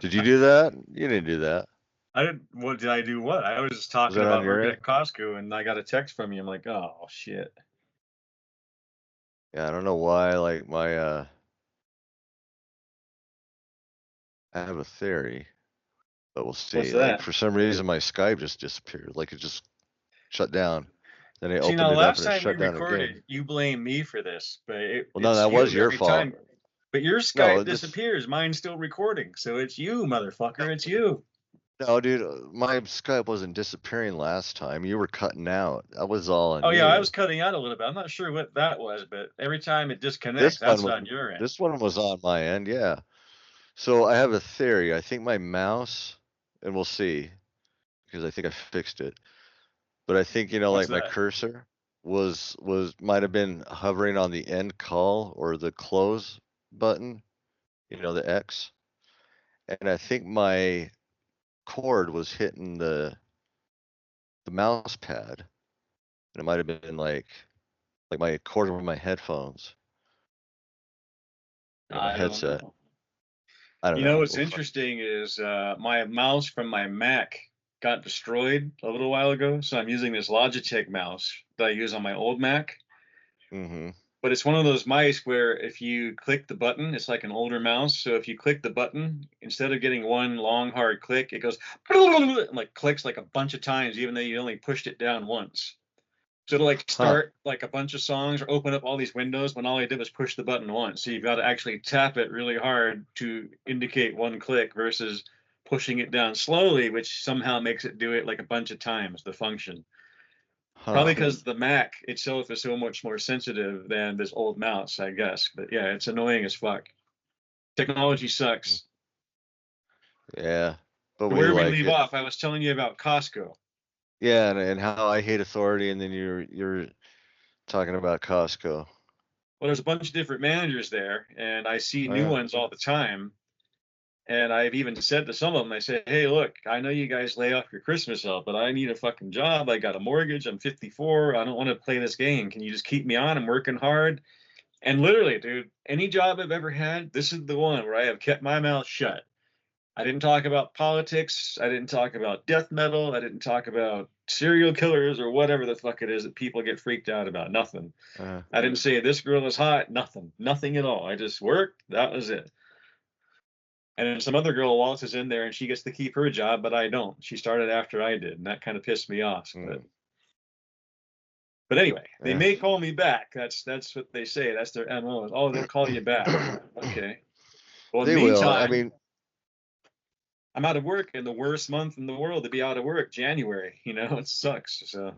Did you do that? You didn't do that. I didn't. What did I do? What? I was just Was talking that on about your working end? at Costco, and I got a text from you. I'm like, oh shit. Yeah, I don't know why. Like I have a theory, but we'll What's see. Like that? for some reason, my Skype just disappeared. Like it just shut down. Then I See, opened now it up last and it time we shut down again. recorded, you blame me for this, but Well, no, it's that was you your every fault. time. But your No, Skype this. disappears. Mine's still recording, so it's you, No, motherfucker. It's you. no, dude. My Skype wasn't disappearing last time. You were cutting out. That was all on Oh yeah, I was you. cutting out a little bit. I'm not sure what that was, but every time it This disconnects, one that's was. on your end. This one was on my end. Yeah. So I have a theory. I think my mouse, and we'll see, because I think I fixed it. But I think What's like my that? cursor was might have been hovering on the end call or the close button, the X, and I think my cord was hitting the mouse pad, and it might have been like my cord with my headphones, my I don't headset. know. I don't You know know. what's interesting is my mouse from my Mac got destroyed a little while ago, so I'm using this Logitech mouse that I use on my old Mac. Mm-hmm. But it's one of those mice where if you click the button, it's like an older mouse. So if you click the button, instead of getting one long hard click, it goes like clicks like a bunch of times, even though you only pushed it down once. So it'll like Huh. start like a bunch of songs or open up all these windows when all I did was push the button once. So you've got to actually tap it really hard to indicate one click versus pushing it down slowly, which somehow makes it do it like a bunch of times, the function. Probably Huh. because the Mac itself is so much more sensitive than this old mouse, I guess. But yeah, it's annoying as fuck. Technology sucks. Yeah. But So we where did we like leave it. off? I was telling you about Costco. Yeah, and how I hate authority, and then you're talking about Costco. Well, there's a bunch of different managers there, and I see Oh new yeah. ones all the time. And I've even said to some of them, I say, hey, look, I know you guys lay off your Christmas help, but I need a fucking job. I got a mortgage. I'm 54. I don't want to play this game. Can you just keep me on? I'm working hard. And literally, dude, any job I've ever had, this is the one where I have kept my mouth shut. I didn't talk about politics. I didn't talk about death metal. I didn't talk about serial killers or whatever the fuck it is that people get freaked out about. Nothing. Uh, I didn't say this girl is hot. Nothing. Nothing at all. I just worked. That was it. And then some other girl waltzes in there and she gets to keep her job, but I don't. She started after I did, and that kind of pissed me off. But anyway, they yeah. may call me back. That's what they say. That's their MO. Oh, they'll call you back. Okay. Well, in the They will. I meantime, mean, I'm out of work in the worst month in the world to be out of work, January. It sucks. So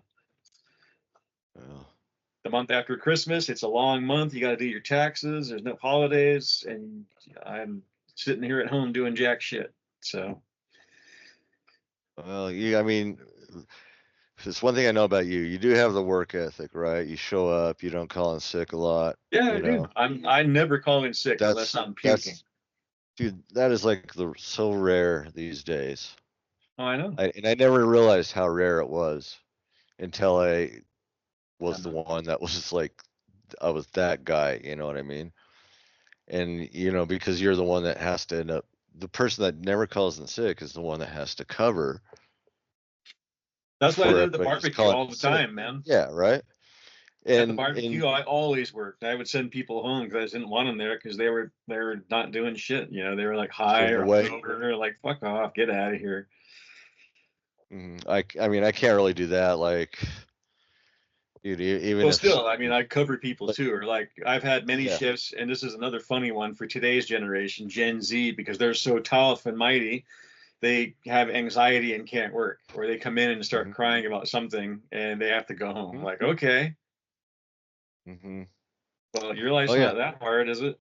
well, the month after Christmas, it's a long month. You got to do your taxes. There's no holidays, and I'm sitting here at home doing jack shit. So I mean, it's one thing I know about you. You do have the work ethic, right? You show up. You don't call in sick a lot. yeah, I You do. know, I never call in sick unless that's I'm puking. that's dude. That is like the so rare these days. Oh, I know. I never realized how rare it was until I I was the know. one that was just like I was that guy. You know what I mean? And because you're the one that has to end up. The person that never calls in sick is the one that has to cover That's what I for did at the everybody who's barbecue calling all in the sick. time, man. Yeah, right. At the And barbecue, I always worked. I would send people home because I just didn't want them there because they were not doing shit. They were like high so the or way hungover or like fuck off, get out of here. I mean I can't really do that. Like, dude, even Well, if still, I mean, I cover people like too. Or like I've had many yeah, shifts, and this is another funny one for today's generation, Gen Z, because they're so tough and mighty. They have anxiety and can't work, or they come in and start hmm crying about something and they have to go home. hmm Like, okay, hmm well, your oh life's yeah, not that hard, is it?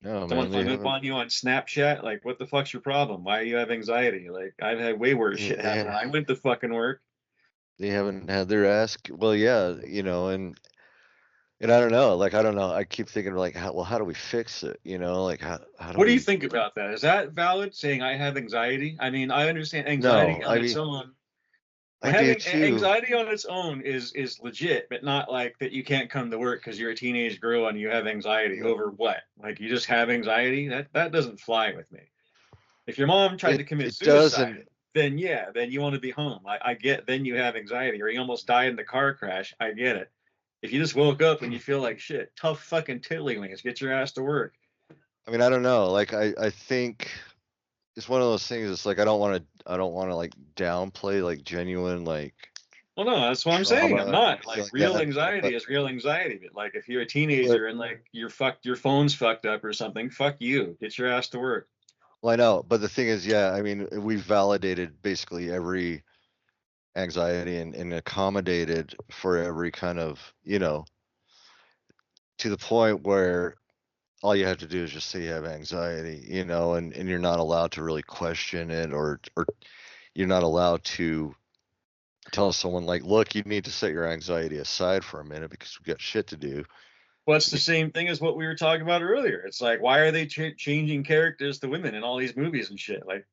no Someone man, they hung up haven't on you on Snapchat, like, what the fuck's your problem? Why do you have anxiety? Like, I've had way worse they, shit they, happen. ha- I went to fucking work. they haven't had their ass. Well, yeah, and I don't know. Like I don't know. I keep thinking like, how do we fix it? Like how do What do you we? think about that? Is that valid? Saying I have anxiety? I mean, I understand anxiety No, on I its mean own. I Well, do having too. anxiety on its own is legit, but not like that you can't come to work because you're a teenage girl and you have anxiety No, over what? Like you just have anxiety? That doesn't fly with me. If your mom tried to It commit it doesn't. suicide, then yeah, then you want to be home. I get, then you have anxiety, or you almost died in the car crash. I get it. If you just woke up and you feel like shit, tough fucking tiddlywinks, get your ass to work. I mean, I don't know. Like I think it's one of those things. It's like I don't want to like downplay like genuine like Well, no, that's what I'm saying. I'm trauma, not anything like like real that. anxiety is real anxiety. But like if you're a But teenager and like you're fucked, your phone's fucked up or something, fuck you. Get your ass to work. well, I know. But the thing is, yeah, I mean, we've validated basically every anxiety and accommodated for every kind of, to the point where all you have to do is just say you have anxiety, and you're not allowed to really question it, or you're not allowed to tell someone like, look, you need to set your anxiety aside for a minute because we've got shit to do. Well, it's the same thing as what we were talking about earlier. It's like, why are they changing characters to women in all these movies and shit? Like,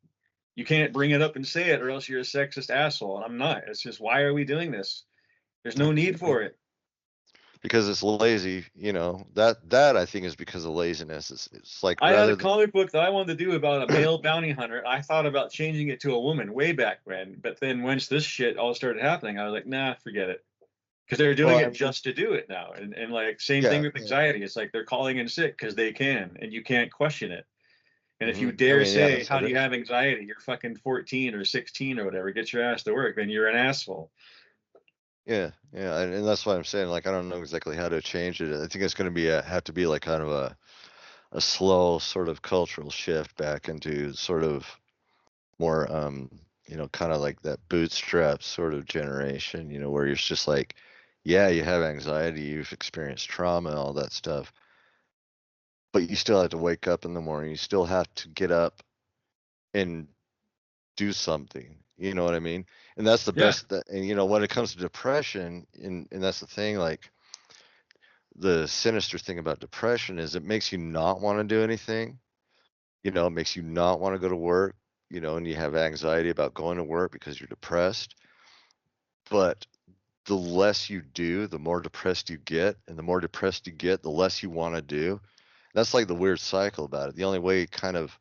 you can't bring it up and say it, or else you're a sexist asshole. And I'm not. It's just, why are we doing this? There's no need for it. Because it's lazy, that I think is because of laziness. It's like I had a rather than, comic book that I wanted to do about a male bounty hunter. I thought about changing it to a woman way back when, but then once this shit all started happening, I was like, nah, forget it. Because they're doing well, I it mean, just to do it now. And like, same thing yeah, with yeah. anxiety. It's like they're calling in sick because they can, and you can't question it. And if you I dare mean, yeah, say, that's how what do it you is. have anxiety? You're fucking 14 or 16 or whatever. Get your ass to work. Then you're an asshole. Yeah, yeah, and that's why I'm saying like I don't know exactly how to change it. I think it's going to have to be like kind of a slow sort of cultural shift back into sort of more kind of like that bootstrap sort of generation, where you're just like, yeah, you have anxiety, you've experienced trauma, all that stuff, but you still have to wake up in the morning. You still have to get up and do something. You know what I mean? And that's the Yeah. best that, and when it comes to depression, and that's the thing, like the sinister thing about depression is it makes you not want to do anything. It makes you not want to go to work, and you have anxiety about going to work because you're depressed. But the less you do, the more depressed you get, and the more depressed you get, the less you want to do. That's like the weird cycle about it. The only way kind of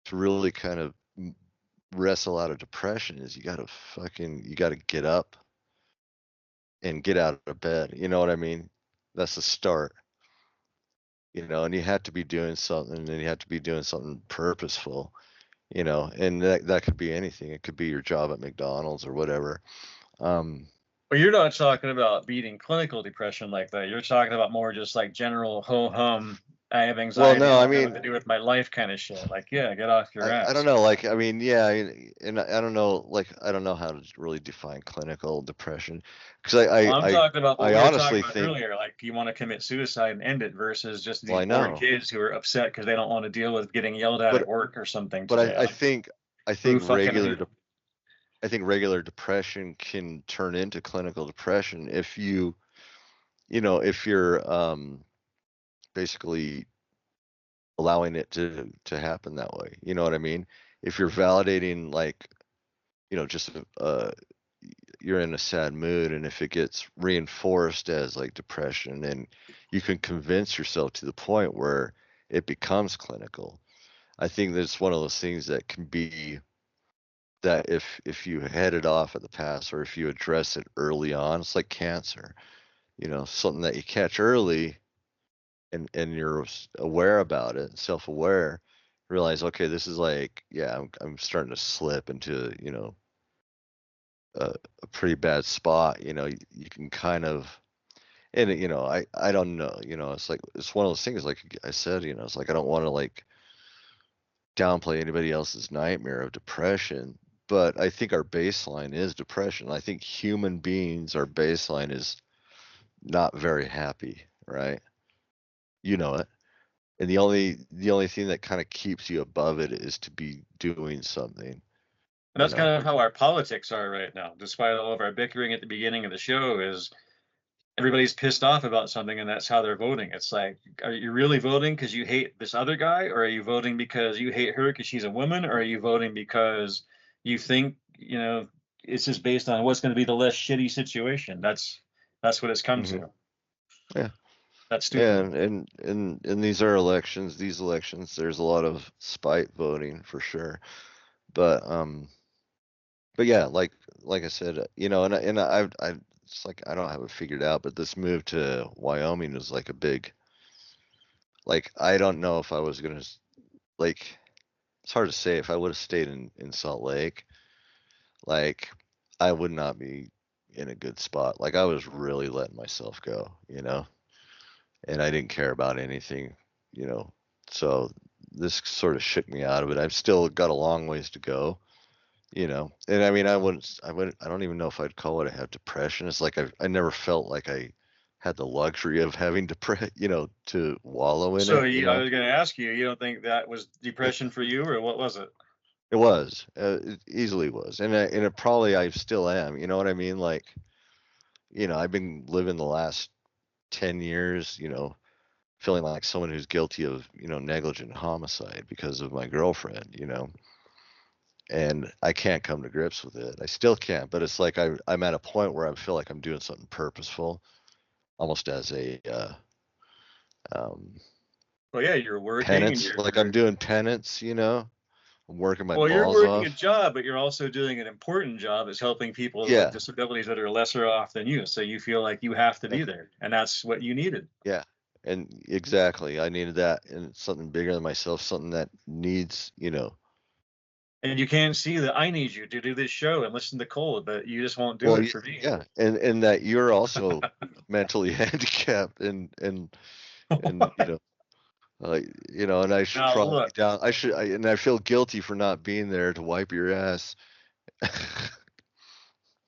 to really kind of wrestle out of depression is you got to get up and get out of bed. You know what I mean? That's the start. And you have to be doing something, and you have to be doing something purposeful, and that could be anything. It could be your job at McDonald's or whatever. Um, But you're not talking about beating clinical depression like that. You're talking about more just like general ho hum. I have well, anxiety. no, I I don't know what mean, to do with my life kind of shit. Like, yeah, get off your I don't ass. know, like, I mean, yeah, and I don't know, like, I don't know how to really define clinical depression because Well, I'm talking about what I we were talking honestly about think, earlier. Like, you want to commit suicide and end it versus just well, these I bored know, kids who are upset because they don't want to deal with getting yelled at but work or something but today. I Like, think who fucking who? I think regular depression can turn into clinical depression if if you're basically allowing it to happen that way. You know what I mean? If you're validating like, just you're in a sad mood, and if it gets reinforced as like depression, and you can convince yourself to the point where it becomes clinical. I think that's one of those things that can be that if you head it off at the pass, or if you address it early on, it's like cancer, something that you catch early, and you're aware about it, self-aware, realize, okay, this is like, yeah, I'm starting to slip into, a pretty bad spot. You can kind of, and I don't know, it's like it's one of those things, like I said, it's like I don't want to like downplay anybody else's nightmare of depression, but I think our baseline is depression. I think human beings, our baseline is not very happy, right? It. And the only thing that kind of keeps you above it is to be doing something, And you that's kind know. of how our politics are right now. Despite all of our bickering at the beginning of the show, is everybody's pissed off about something and that's how they're voting. It's like, are you really voting because you hate this other guy, or are you voting because you hate her because she's a woman, or are you voting because you think, it's just based on what's going to be the less shitty situation? That's what it's come Hmm. to. Yeah. That's Yeah, stupid. and these are elections. These elections, there's a lot of spite voting for sure. But but yeah, like I said, I it's like I don't have it figured out, but this move to Wyoming was like a big, like I don't know if I was gonna like it's hard to say if I would have stayed in Salt Lake, like I would not be in a good spot. Like I was really letting myself go, and I didn't care about anything, you know. So this sort of shook me out of it. I've still got a long ways to go, And I mean, I don't even know if I'd call it I have depression. It's like I never felt like I had the luxury of having to wallow in So I it. was going to ask you, you don't think that was depression for you, or what was it? It was, it easily was, and it probably I still am. You know what I mean? Like, I've been living the last 10 years, feeling like someone who's guilty of, negligent homicide because of my girlfriend. And I can't come to grips with it. I still can't, but it's like I'm at a point where I feel like I'm doing something purposeful, almost as a um, Well, yeah, you're working and penance. Like I'm you're doing penance. I'm working my well, you're balls working a off. job, but you're also doing an important job. Is helping people with Yeah, disabilities that are lesser off than you. So you feel like you have to uh, be there, and that's what you needed. yeah, and exactly. I needed that, and it's something bigger than myself, something that needs. And you can't see that I need you to do this show and listen to Cole, but you just won't do Well, it for me. yeah, and that you're also mentally handicapped, and and I should Now, probably be look, down. And I feel guilty for not being there to wipe your ass.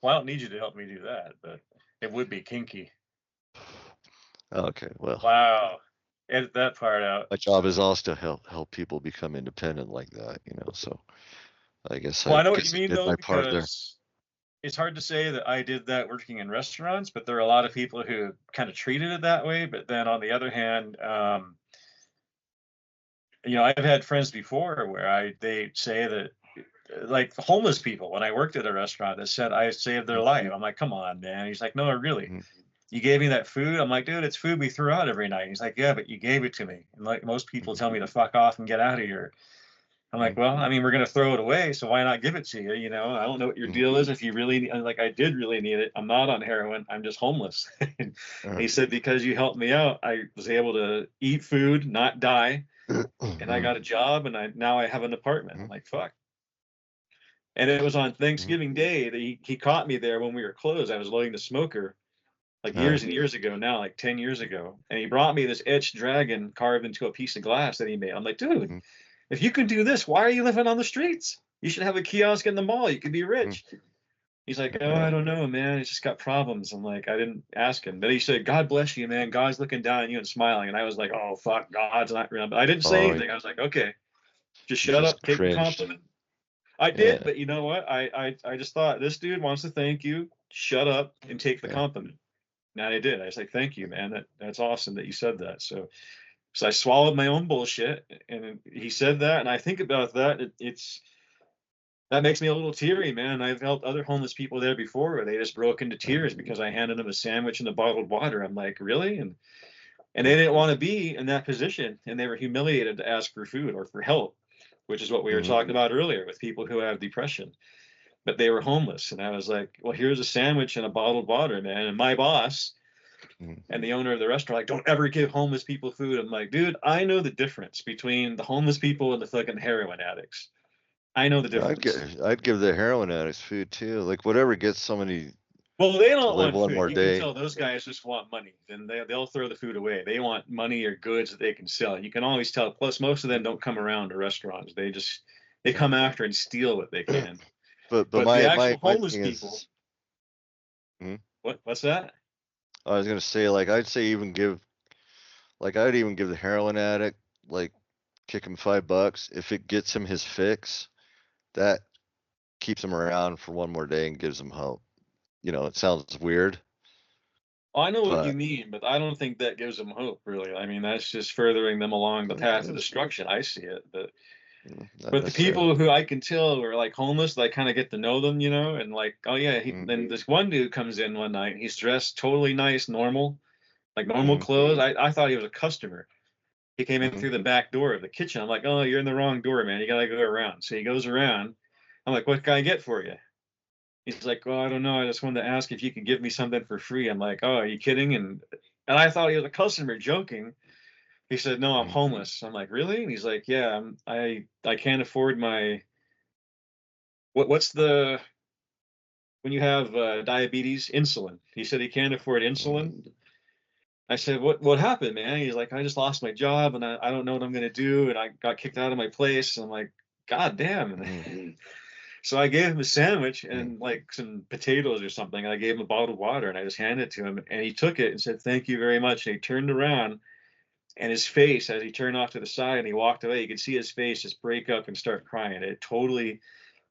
well, I don't need you to help me do that, but it would be kinky. Okay, well, Wow. Edit that part out. my job is also to help people become independent like that. So I guess Well, I I know what you guess I mean did though, my part there. because it's hard to say that I did that working in restaurants, but there are a lot of people who kind of treated it that way. But then on the other hand, I've had friends before where they say that like homeless people when I worked at a restaurant that said I saved their life. I'm like, come on, man. He's like, no, really. Mm-hmm. You gave me that food. I'm like, dude, it's food we threw out every night. He's like, yeah, but you gave it to me. And like most people tell me to fuck off and get out of here. I'm like, well, I mean, we're gonna throw it away, so why not give it to you? I don't know what your Mm-hmm. deal is. If you really like, I did really need it. I'm not on heroin. I'm just homeless. And Uh, he said because you helped me out, I was able to eat food, not die, and I mhm, got a job, and I have an apartment. I'm mhm, like, fuck. And it was on mhm. Thanksgiving Day that he caught me there when we were closed. I was loading the smoker like Uh, years and years ago now, like 10 years ago. And he brought me this etched dragon carved into a piece of glass that he made. I'm like, dude, mhm, if you can do this, why are you living on the streets? You should have a kiosk in the mall. You could be mhm, rich. He's like, oh, yeah, I don't know, man. He's just got problems. I'm like, I didn't ask him. But he said, God bless you, man. God's looking down on you and smiling. And I was like, oh, fuck, God's not real. But I didn't say oh, anything. I was like, okay, just you shut just up, take the cringed. compliment. I did, Yeah, but you know what? I just thought this dude wants to thank you. Shut up and take the yeah. compliment. And I did. I was like, thank you, man. That's awesome that you said that. So I swallowed my own bullshit, and he said that, and I think about that. It's that makes me a little teary, man. I've helped other homeless people there before where they just broke into Uh, tears because I handed them a sandwich and a bottled water. I'm like, really? And mm, they didn't want to be in that position, and they were humiliated to ask for food or for help, which is what we were mhm, talking about earlier with people who have depression. But they were homeless, and I was like, well, here's a sandwich and a bottled water, man. And my boss mhm. and the owner of the restaurant like, don't ever give homeless people food. I'm like, dude, I know the difference between the homeless people and the fucking heroin addicts. I know the difference. I'd give the heroin addicts food too. Like whatever gets somebody Well, they to don't live want one food. more You can day. tell those guys just want money. Then they'll throw the food away. They want money or goods that they can sell. You can always tell. Plus, most of them don't come around to restaurants. They come after and steal what they can. But But the my actual my homeless thing people, is, mhm, what's that? I was gonna say like I'd even give the heroin addict like kick him $5 if it gets him his fix. That keeps him around for one more day and gives him hope. It sounds weird, I know what you but mean, but I don't think that gives them hope, really. I mean, that's just furthering them along the path of mm, destruction. I see it, but not but the necessarily. people who I can tell are like homeless, I kind of get to know them, and like, oh yeah, Mm, then this one dude comes in one night. He's dressed totally nice, normal, like normal Mm-hmm. clothes. I thought he was a customer. He came in Mm-hmm. through the back door of the kitchen. I'm like, oh, you're in the wrong door, man. You gotta go around. So he goes around. I'm like, what can I get for you? He's like, well, I don't know. I just wanted to ask if you could give me something for free. I'm like, oh, are you kidding? And I thought he was a customer joking. He said, no, I'm Mm-hmm. homeless. I'm like, really? And he's like, yeah, I can't afford my what's the when you have diabetes, insulin. He said he can't afford insulin. I said, what happened, man? He's like, I just lost my job and I don't know what I'm gonna do, and I got kicked out of my place. And I'm like, God damn. Mm-hmm. So I gave him a sandwich Mm-hmm. and like some potatoes or something. And I gave him a bottle of water and I just handed it to him. And he took it and said, thank you very much. And he turned around, and his face, as he turned off to the side and he walked away, you could see his face just break up and start crying. It totally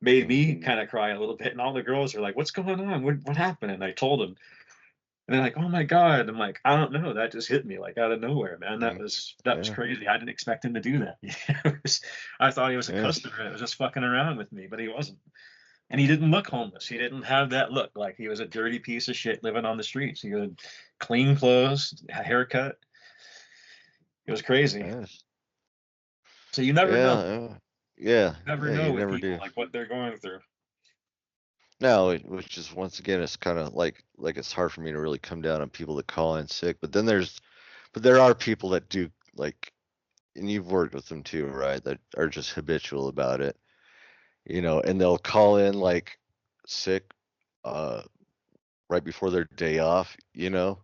made me kind of cry a little bit. And all the girls are like, what's going on? What happened? And I told them. And they're like, "Oh my God!" I'm like, "I don't know. That just hit me like out of nowhere, man. Mm-hmm. That was Yeah. crazy. I didn't expect him to do that. I thought he was a Yeah. customer that was just fucking around with me, but he wasn't. And he didn't look homeless. He didn't have that look like he was a dirty piece of shit living on the streets. He had clean clothes, a haircut. It was crazy. Yeah. So you never know. Yeah. Yeah. Never Yeah. You know with never people do. like what they're going through. Now, which is once again, it's kind of like it's hard for me to really come down on people that call in sick. But there are people that do like, and you've worked with them too, right? That are just habitual about it, and they'll call in like sick, uh, right before their day off, You're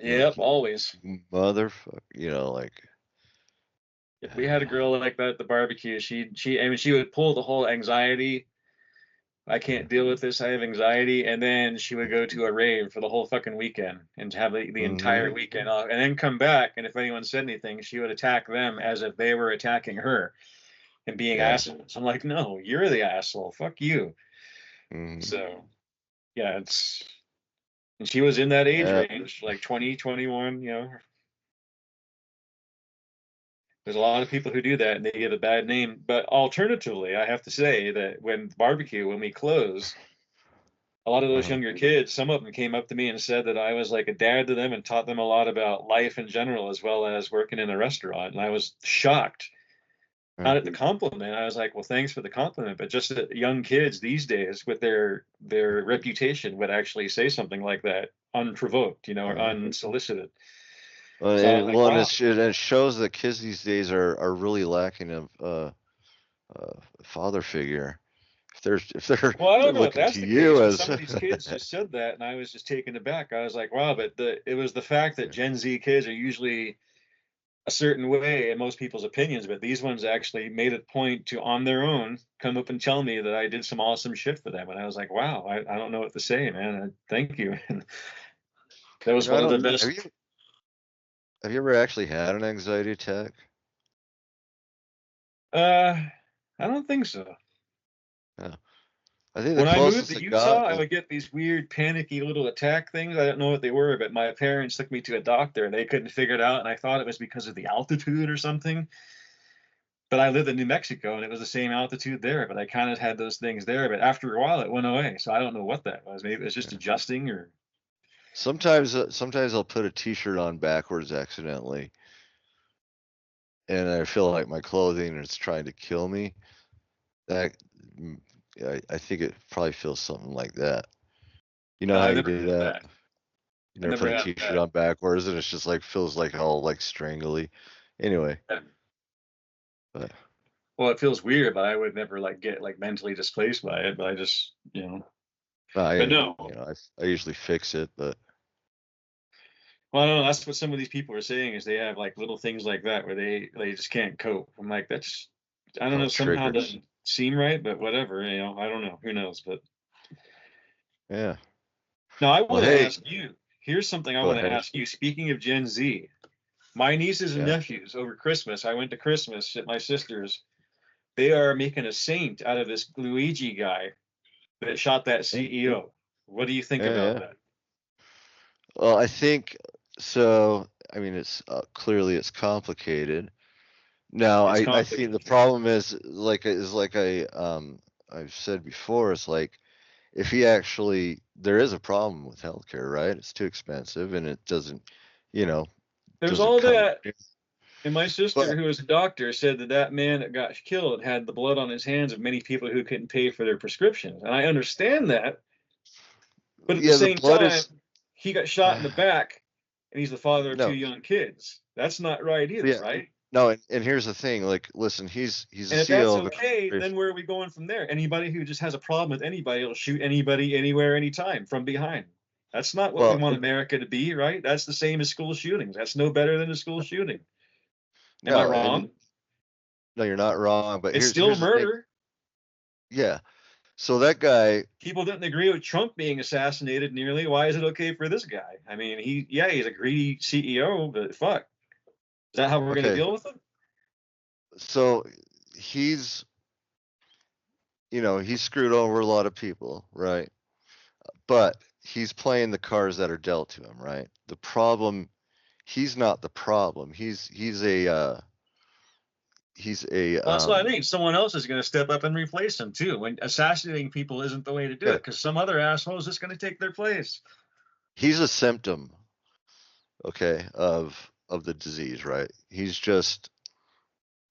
Yep, like, always. motherfucker, like, If we had a girl like that at the barbecue, I mean, she would pull the whole anxiety. I can't deal with this. I have anxiety. And then she would go to a rave for the whole fucking weekend and have the mm-hmm. entire weekend off, and then come back. And if anyone said anything, she would attack them as if they were attacking her and being Yeah. assholes. I'm like, no, you're the asshole. Fuck you. Mm-hmm. So yeah, and she was in that age Yeah. range, like 20, 21. There's a lot of people who do that and they get a bad name. But alternatively, I have to say that when we close, a lot of those Uh-huh. younger kids, some of them came up to me and said that I was like a dad to them and taught them a lot about life in general, as well as working in a restaurant. And I was shocked. Yeah. Not at the compliment. I was like, well, thanks for the compliment. But just that young kids these days with their reputation would actually say something like that unprovoked, or Uh-huh. unsolicited. Well, So I was like, well, and wow. it shows that kids these days are really lacking of father figure. If they're Well, I don't know if looking that's to the case, you but as some of these kids just said that, and I was just taken aback. I was like, wow, but it was the fact that Gen Z kids are usually a certain way in most people's opinions, but these ones actually made a point to, on their own, come up and tell me that I did some awesome shit for them. And I was like, wow, I don't know what to say, man. Thank you. And that was I one of the don't have best. you ever actually had an anxiety attack? Uh, I don't think so. Yeah. I think the When I moved closest to it got Utah, I was would get these weird, panicky little attack things. I didn't know what they were, but my parents took me to a doctor and they couldn't figure it out. And I thought it was because of the altitude or something. But I lived in New Mexico and it was the same altitude there, but I kind of had those things there. But after a while, it went away. So I don't know what that was. Maybe it was just yeah. adjusting or. Sometimes I'll put a t-shirt on backwards accidentally, and I feel like my clothing is trying to kill me. That mm, I think it probably feels something like that. You know No, how I you never do had that? that. You I never never put a had t-shirt that. on backwards and it's just like feels like all like strangly. Anyway, Yeah. but Well, it feels weird, but I would never like get like mentally displaced by it. But I just, I but no. I usually fix it, but Well, I don't know. That's what some of these people are saying is they have like little things like that where they just can't cope. I'm like, that's, I don't call know, it somehow triggers. doesn't seem right, but whatever. I don't know. Who knows? But Yeah. now I Well, want to hey, ask you. Here's something I go want to ahead. ask you. Speaking of Gen Z, my nieces and Yeah. nephews over Christmas, I went to Christmas at my sister's. They are making a saint out of this Luigi guy that shot that Yeah. CEO. What do you think Yeah. about Yeah. that? Well, I think so. I mean, it's clearly it's complicated. Now, It's I think the complicated. problem is like I've said before. It's like if he actually there is a problem with healthcare, right? It's too expensive, and it doesn't. There's does it all come? that. And my sister, But who is a doctor, said that man that got killed had the blood on his hands of many people who couldn't pay for their prescriptions. And I understand that. But at the yeah, the same blood time, is he got shot in the back and he's the father of two no, young kids. That's not right either, yeah, right? no, and here's the thing. Like, listen, he's a And if that's CEO of a okay, then corporation. where are we going from there? Anybody who just has a problem with anybody will shoot anybody, anywhere, anytime from behind. That's not what we Well, want America to be, right? That's the same as school shootings. That's no better than a school shooting. Am I no, and wrong? no, you're not wrong. But It's here's still here's the thing. murder. Yeah. So that guy, People didn't agree with Trump being assassinated nearly. Why is it okay for this guy? I mean, he's a greedy CEO, but fuck. Is that how we're going to okay. deal with it? So he's, he screwed over a lot of people, right? But he's playing the cards that are dealt to him, right? The problem, he's not the problem. He's a Well, that's what I mean. Someone else is going to step up and replace him too. When assassinating people isn't the way to do it, yeah, because some other asshole is just going to take their place. he's a symptom, okay, of the disease, right? He's just,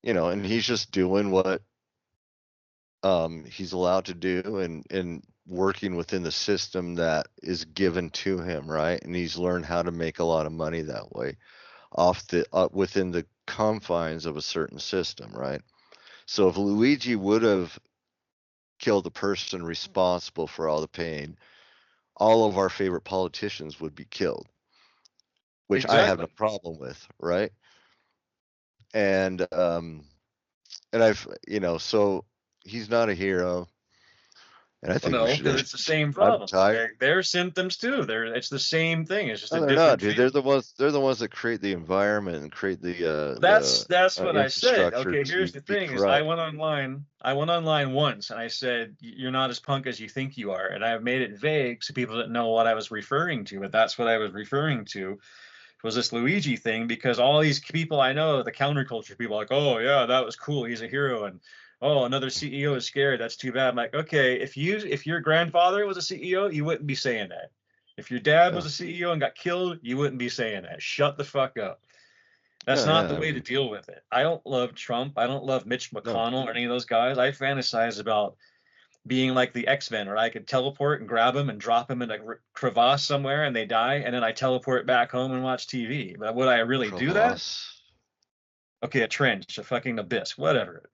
and he's just doing what he's allowed to do, and working within the system that is given to him, right? And he's learned how to make a lot of money that way off the within the confines of a certain system, right? So if Luigi would have killed the person responsible for all the pain, all of our favorite politicians would be killed, which I have no Exactly. problem with, right? And and I've so he's not a hero, and I Well, think we no, should because it's the same I'm problem. tired. They're symptoms too. It's the same thing. It's just No, a they're not, different dude. face. They're the ones that create the environment and create That's what I said. infrastructure Okay, here's to the be thing: is corrupt. I went online once, and I said, "You're not as punk as you think you are," and I made it vague so people didn't know what I was referring to. But that's what I was referring to was this Luigi thing, because all these people I know, the counterculture people, are like, "Oh yeah, that was cool. He's a hero," and "Oh, another CEO is scared. That's too bad." I'm like, okay, if your grandfather was a CEO, you wouldn't be saying that. If your dad was Yeah, a CEO and got killed, you wouldn't be saying that. Shut the fuck up. That's yeah, not the yeah. I way to mean, deal with it. I don't love Trump. I don't love Mitch no, McConnell or any of those guys. I fantasize about being like the X-Men, where I could teleport and grab them and drop them in a crevasse somewhere and they die, and then I teleport back home and watch TV. But would I really do that? crevasse. Okay, a trench, a fucking abyss, whatever.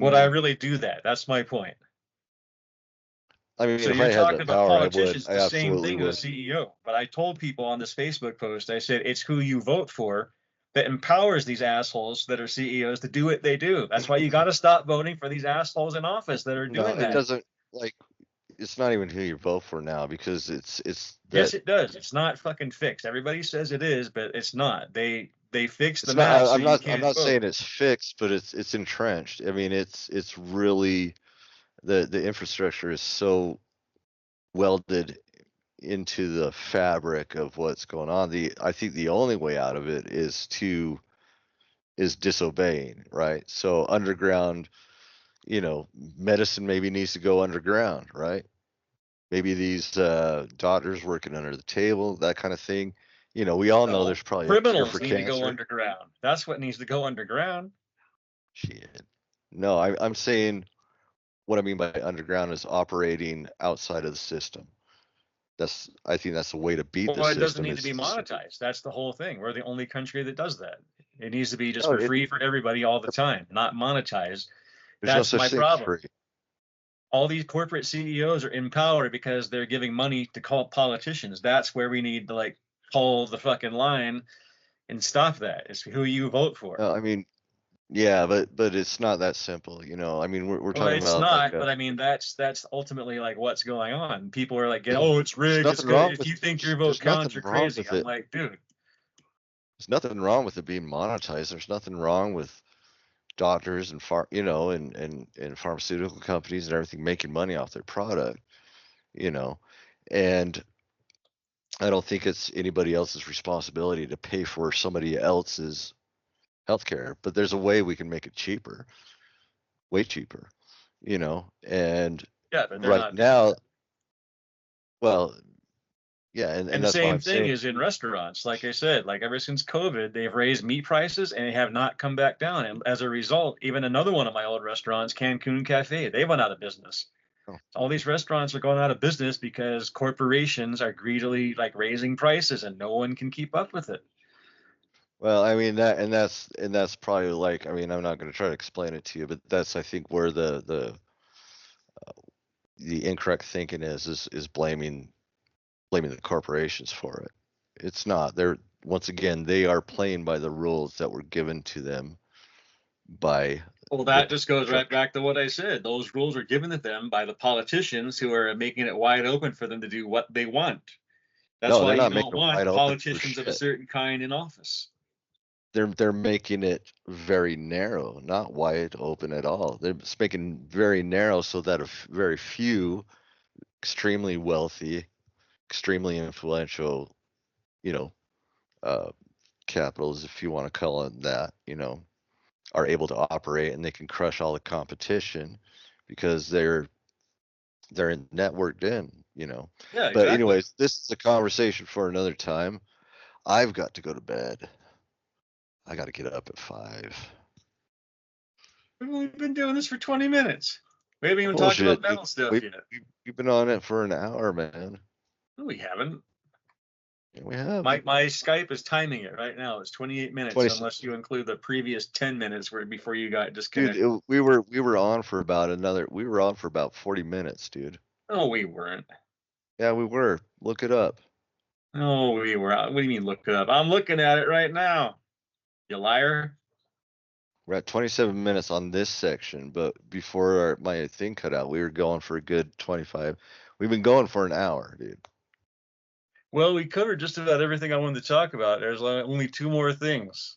Would I Mm, really do that? That's my point. I mean, So if I you're had talking that about power, I would. politicians, I the same absolutely thing with a would. CEO. But I told people on this Facebook post, I said it's who you vote for that empowers these assholes that are CEOs to do what they do. That's why you got to stop voting for these assholes in office that are No, doing it that. doesn't. Like, it's not even who you vote for now because it's that Yes, it does. It's not fucking fixed. Everybody says it is, but it's not. They fixed the it's not. map so I'm you not. I'm can't not saying vote. it's fixed, but it's entrenched. I mean, it's really the infrastructure is so welded into the fabric of what's going on. I think the only way out of it is disobeying, right? So underground, medicine maybe needs to go underground, right? Maybe these doctors working under the table, that kind of thing. We all know No, there's probably a cure for criminals need to go cancer. underground. That's what needs to go underground. Shit. No, I'm saying what I mean by underground is operating outside of the system. I think that's the way to beat the Well, it doesn't system. need to Is be monetized. That's the whole thing. We're the only country that does that. It needs to be just no, for free for everybody all the time, not monetized. there's no That's my such thing as problem. free. All these corporate CEOs are in power because they're giving money to call politicians. That's where we need to like call the fucking line and stop that. It's who you vote for. I mean, yeah, but it's not that simple. I mean, we're Well, talking it's about like not, but I mean that's ultimately like what's going on. People are like, there's, oh, it's there's rigged. It's nothing good. wrong If with you think your vote there's counts, nothing you're wrong crazy. with I'm it. like, dude, There's nothing wrong with it being monetized. There's nothing wrong with doctors and and pharmaceutical companies and everything making money off their product, you know. And I don't think it's anybody else's responsibility to pay for somebody else's healthcare, but there's a way we can make it cheaper, way cheaper, And yeah, but they're right not doing now, that. well, Yeah, And and the that's why same I'm thing saying, is in restaurants. Like I said, like ever since COVID, they've raised meat prices and they have not come back down. And as a result, even another one of my old restaurants, Cancun Cafe, they went out of business. oh, All these restaurants are going out of business because corporations are greedily like raising prices and no one can keep up with it. well, I mean that's probably like, I mean, I'm not going to try to explain it to you, but that's, I think, where the incorrect thinking is blaming the corporations for it. It's not. They're, once again, they are playing by the rules that were given to them by Well, the that just goes tr- right back to what I said. Those rules are given to them by the politicians who are making it wide open for them to do what they want. That's no, why they're you not don't making it wide want open for politicians of a shit. certain kind in office. They're making it very narrow, not wide open at all. They're just making very narrow so that very few extremely wealthy, extremely influential, you know, uh, capitals, if you want to call it that, are able to operate, and they can crush all the competition because they're networked in. Yeah, But exactly. anyways, this is a conversation for another time. I've got to go to bed. I got to get up at 5. We've only been doing this for 20 minutes. We haven't even talked about Bullshit, dude. mental stuff We, yet. we've been on it for an hour, man. No, we haven't. Yeah, we have. My Skype is timing it right now. It's 28 minutes, 20, unless you include the previous 10 minutes where before you got dude. disconnected. We were on for about 40 minutes, dude. No, we weren't. Yeah, we were. Look it up. No, we were. What do you mean look it up? I'm looking at it right now. You liar. We're at 27 minutes on this section, but before my thing cut out, we were going for a good 25. We've been going for an hour, dude. Well, we covered just about everything I wanted to talk about. There's only two more things.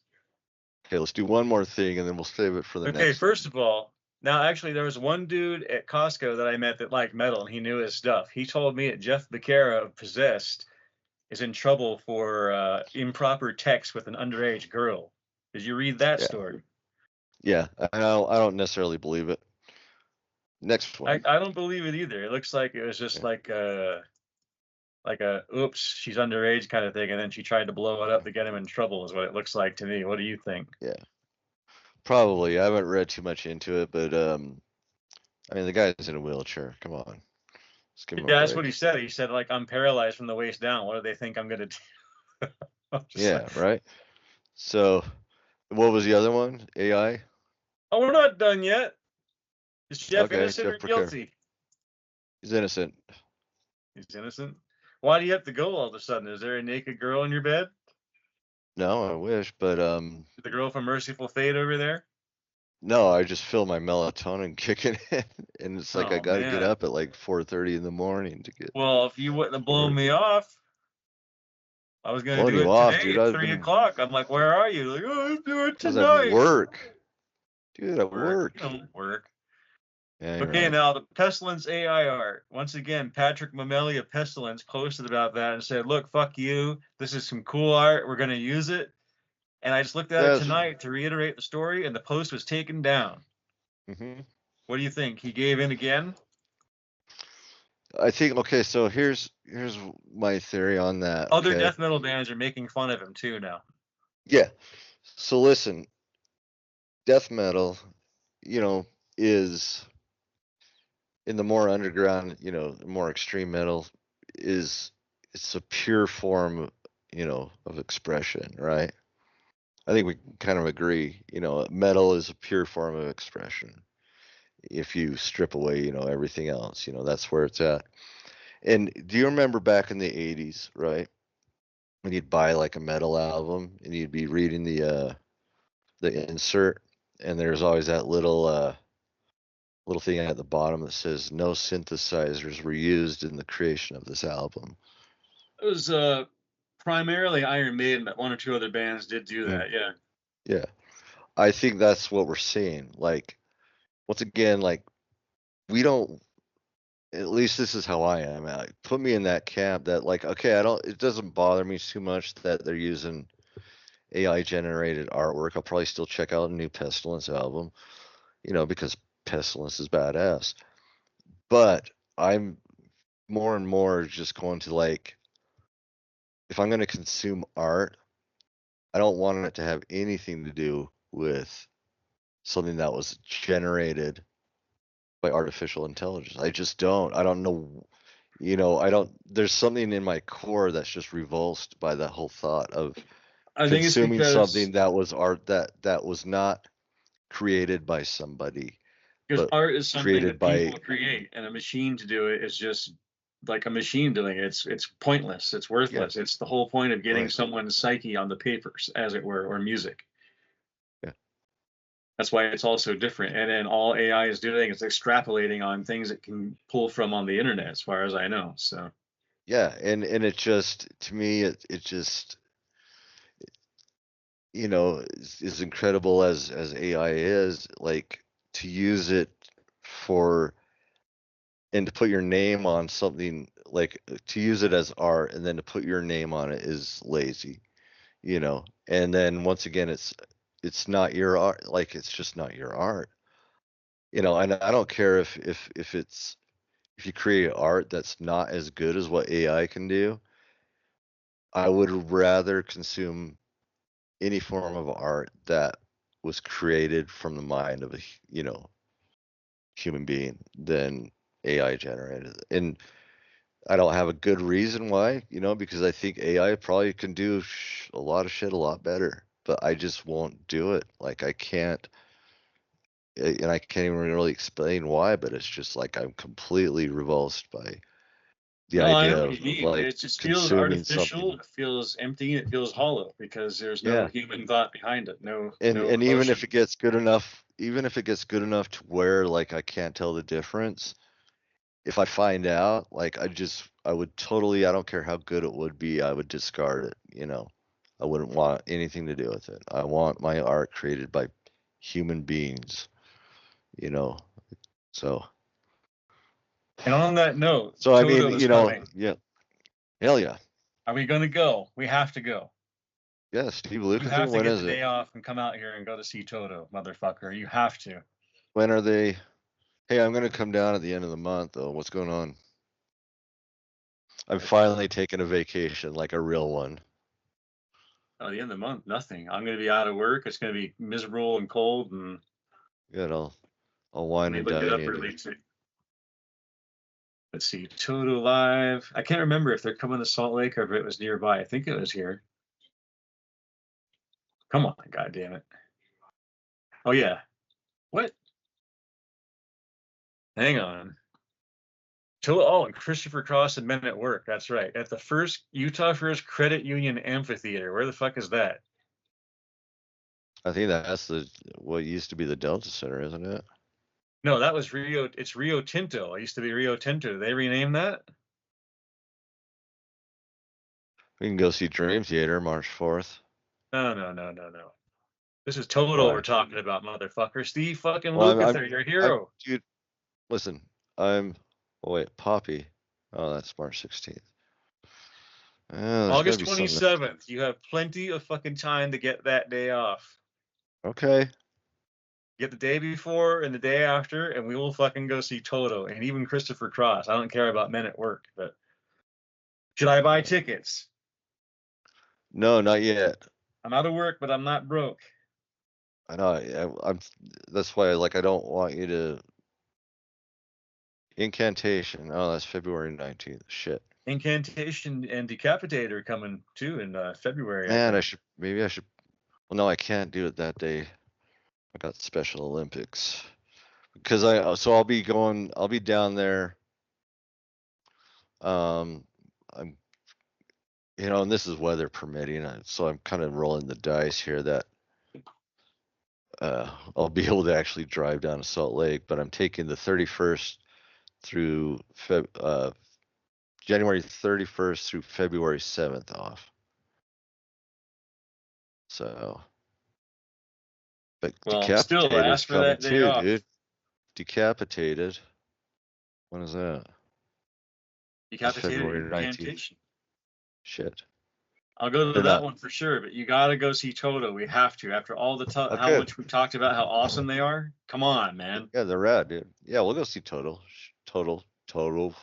Okay, let's do one more thing, and then we'll save it for the Okay, next first one. of all, now actually there was one dude at Costco that I met that liked metal and he knew his stuff. He told me that Jeff Beccera of Possessed is in trouble for improper text with an underage girl. Did you read that Yeah, story? yeah. I don't necessarily believe it. Next one. I don't believe it either. It looks like it was just Yeah, like a oops, she's underage kind of thing, and then she tried to blow it up to get him in trouble, is what it looks like to me. What do you think? yeah. Probably. I haven't read too much into it, but I mean, the guy's in a wheelchair. Come on, let's give him a Yeah, that's what he break. said. He said, like, I'm paralyzed from the waist down. What do they think I'm gonna do? I'm just like, Yeah, right. So, what was the other one? AI. oh, we're not done yet. Is Jeff Okay, innocent or Jeff Becker. guilty? He's innocent. He's innocent. Why do you have to go all of a sudden? Is there a naked girl in your bed? No, I wish, but The girl from Merciful Fate over there? no, I just feel my melatonin kicking in, and it's like I Oh got to get man. up at like 4:30 in the morning to get Well, if you wouldn't have to blown work. me off, I was gonna Blowing do you it off, today dude. at 3 o'clock. I'm like, where are you? Like, oh, let's do it I was at tonight. work, dude. At Work. work. You don't work. Yeah, you're Okay, right. now the Pestilence AI art. Once again, Patrick Mamelli of Pestilence posted about that and said, look, fuck you. This is some cool art. We're going to use it. And I just looked at it That's. tonight to reiterate the story, and the post was taken down. hmm What do you think? He gave in again? I think, okay. So here's my theory on that. Other Okay. death metal bands are making fun of him too now. Yeah. So listen, death metal, you know, is in the more underground, more extreme metal, is it's a pure form, of expression, right? I think we kind of agree, metal is a pure form of expression. If you strip away, everything else, that's where it's at. And do you remember back in the 80s, right? When you'd buy like a metal album and you'd be reading the insert, and there's always that little thing at the bottom that says no synthesizers were used in the creation of this album. It was primarily Iron Maiden, but one or two other bands did do Mm, that. Yeah. yeah. I think that's what we're seeing. Like, once again, like, we don't, at least this is how I am. Like, put me in that camp that, like, okay, it doesn't bother me too much that they're using AI generated artwork. I'll probably still check out a new Pestilence album, because Pestilence is badass. But I'm more and more just going to, like, if I'm going to consume art, I don't want it to have anything to do with something that was generated by artificial intelligence. I just don't. I don't know. I don't. There's something in my core that's just revulsed by that whole thought of I think it's consuming because something that was art that was not created by somebody, because but art is something created that by, people create, and a machine to do it is just like a machine doing it. It's pointless. It's yeah, worthless. It's the whole point of getting right, someone's psyche on the papers, as it were, or music. yeah, That's why it's all so different. And then all AI is doing is extrapolating on things it can pull from on the internet, as far as I know. So yeah, and it just to me it just as incredible as AI is, like to use it for and to put your name on something like to use it as art and then to put your name on it is lazy, and then once again it's not your art, like it's just not your art, and I don't care if you create art that's not as good as what AI can do. I would rather consume any form of art that was created from the mind of a human being than AI generated. And I don't have a good reason why, because I think AI probably can do a lot of shit a lot better, but I just won't do it. Like I can't, and I can't even really explain why, but it's just like I'm completely revulsed by the no, I know idea what of, you of mean. like It just feels consuming artificial. something. It feels empty. It feels hollow because there's no Yeah. human thought behind it. And No and emotions. even if it gets good enough to where like I can't tell the difference, if I find out, like I would totally, I don't care how good it would be, I would discard it. I wouldn't want anything to do with it. I want my art created by human beings, you know. So And on that note, so I mean, Toto is coming. yeah, hell yeah. Are we going to go? We have to go. Yeah, Steve You Lukather, have to when get the is it? day off and come out here and go to see Toto, motherfucker. You have to. When are they? Hey, I'm gonna come down at the end of the month though. What's going on? I'm finally taking a vacation, like a real one. Oh, the end of the month, nothing. I'm going to be out of work. It's going to be miserable and cold. And Good, I'll let wine me and look it dine up you, really dude. quick. Let's see. Toto Live. I can't remember if they're coming to Salt Lake or if it was nearby. I think it was here. Come on, God damn it. Oh, yeah. What? Hang on. Oh, and Christopher Cross and Men at Work. That's right. At the Utah First Credit Union Amphitheater. Where the fuck is that? I think that's what used to be the Delta Center, isn't it? No, that was Rio. It's Rio Tinto. It used to be Rio Tinto. Did they rename that? We can go see Dream Theater March 4th. No, no, no, no, no. This is Total we're Why? talking about, motherfucker. Steve fucking Well, Lukather, your hero. dude. Listen, I'm. Oh wait, Poppy. Oh, that's March 16th. There's got to August be something. 27th. You have plenty of fucking time to get that day off. Okay. Get the day before and the day after, and we will fucking go see Toto and even Christopher Cross. I don't care about Men at Work, but should I buy tickets? No, not yet. I'm out of work, but I'm not broke. I know. I'm. That's why, like, I don't want you to. Incantation. Oh, that's February 19th. Shit. Incantation and Decapitate are coming too in February, I Man, think. Maybe I should. Well, no, I can't do it that day. I got Special Olympics. Because I'll be down there. Um, I'm, and this is weather permitting, so I'm kind of rolling the dice here that I'll be able to actually drive down to Salt Lake, but I'm taking the 31st through January 31st through February 7th off. So, but Well, still Decapitated is ask for coming that day too, off. dude. Decapitated. When is that? That's Decapitated February 19th. Incantation. Shit. I'll go to They're that not. one for sure, but you got to go see Toto. We have to. After all the how Okay. much we talked about how awesome they are. Come on, man. Yeah, they're rad, dude. Yeah, we'll go see Total. Total. Toto,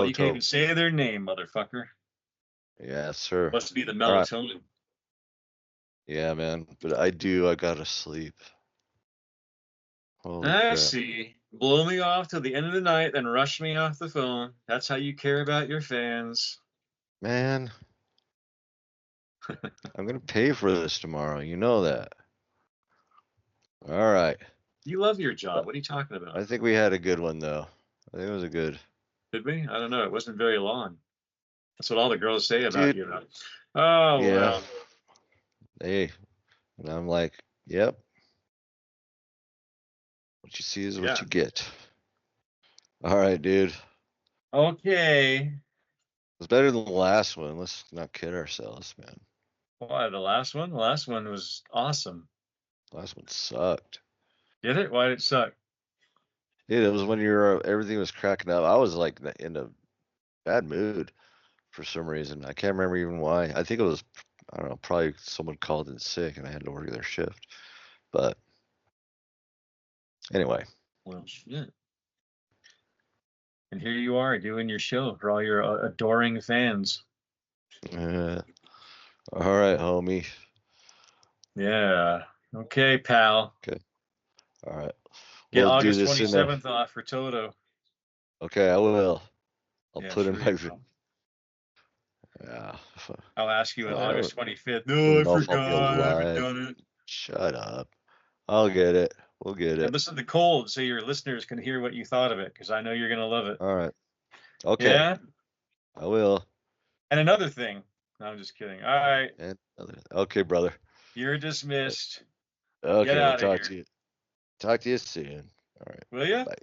you can't Toto. even say their name, motherfucker. Yeah, sir. Must be the All right. melatonin. Yeah, man. But I gotta sleep. Holy I crap. see. Blow me off till the end of the night, then rush me off the phone. That's how you care about your fans. Man, I'm gonna pay for this tomorrow. You know that. All right. You love your job. What are you talking about? I think we had a good one though. I think it was a good. Did we? I don't know. It wasn't very long. That's what all the girls say about Dude, you. Oh, yeah. well. Hey. And I'm like, yep. What you see is what Yeah. you get. All right, dude. Okay. It's better than the last one. Let's not kid ourselves, man. Why, the last one? The last one was awesome. The last one sucked. Did it? Why did it suck? Dude, it was when everything was cracking up. I was like in a bad mood for some reason. I can't remember even why. I think it was, I don't know, probably someone called in sick and I had to work their shift. But anyway, Well, shit. And here you are doing your show for all your adoring fans. all right, homie. Yeah. Okay, pal. Okay, all right. Get We'll do August this in a. 27th off for TOTO. Okay, I will. I'll Yeah, put in sure my. you will. Yeah. I'll ask you on I August 25th. don't No, I know if I'll be forgot. I haven't alive. done it. Shut up. I'll get it. We'll get And it. listen to Cold so your listeners can hear what you thought of it, because I know you're going to love it. All right. Okay, Yeah? I will. And another thing. No, I'm just kidding. All right. Okay, brother. You're dismissed. Get Okay, out of talk here. to you. Talk to you soon. All right. Will you? Bye.